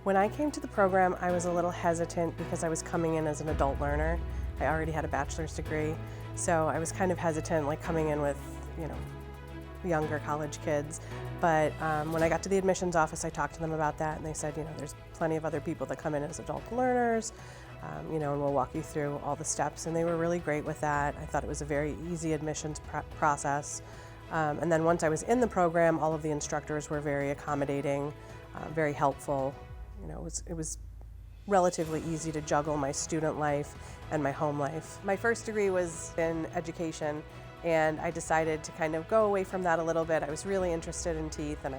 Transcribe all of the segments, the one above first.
When I came to the program, I was a little hesitant because I was coming in as an adult learner. I already had a bachelor's degree, so I was kind of hesitant, like coming in with, younger college kids. But when I got to the admissions office, I talked to them about that, and they said, there's plenty of other people that come in as adult learners, and we'll walk you through all the steps. And they were really great with that. I thought it was a very easy admissions process. And then once I was in the program, all of the instructors were very accommodating, very helpful. It was relatively easy to juggle my student life and my home life. My first degree was in education, and I decided to kind of go away from that a little bit. I was really interested in teeth, and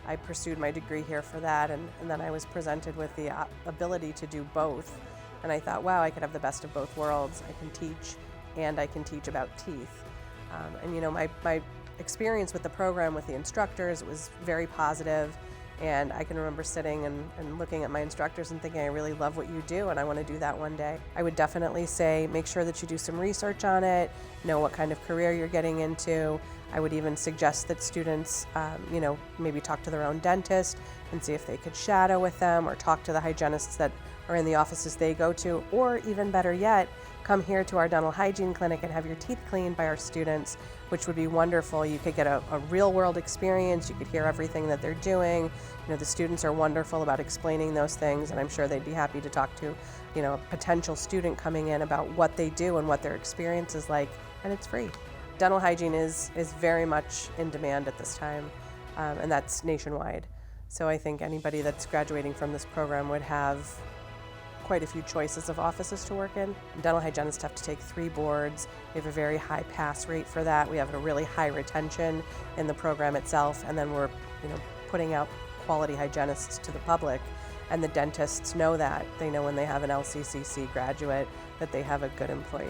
I pursued my degree here for that, and then I was presented with the ability to do both. And I thought, wow, I could have the best of both worlds. I can teach, and I can teach about teeth. My experience with the program, with the instructors, it was very positive. And I can remember sitting and looking at my instructors and thinking, I really love what you do and I want to do that one day. I would definitely say make sure that you do some research on it, know what kind of career you're getting into. I would even suggest that students, maybe talk to their own dentist and see if they could shadow with them, or talk to the hygienists that are in the offices they go to, or even better yet, come here to our dental hygiene clinic and have your teeth cleaned by our students, which would be wonderful. You could get a real world experience, you could hear everything that they're doing. The students are wonderful about explaining those things, and I'm sure they'd be happy to talk to, a potential student coming in about what they do and what their experience is like, and it's free. Dental hygiene is very much in demand at this time, and that's nationwide. So I think anybody that's graduating from this program would have quite a few choices of offices to work in. Dental hygienists have to take 3 boards. We have a very high pass rate for that. We have a really high retention in the program itself, and then we're putting out quality hygienists to the public, and the dentists know that. They know when they have an LCCC graduate that they have a good employee.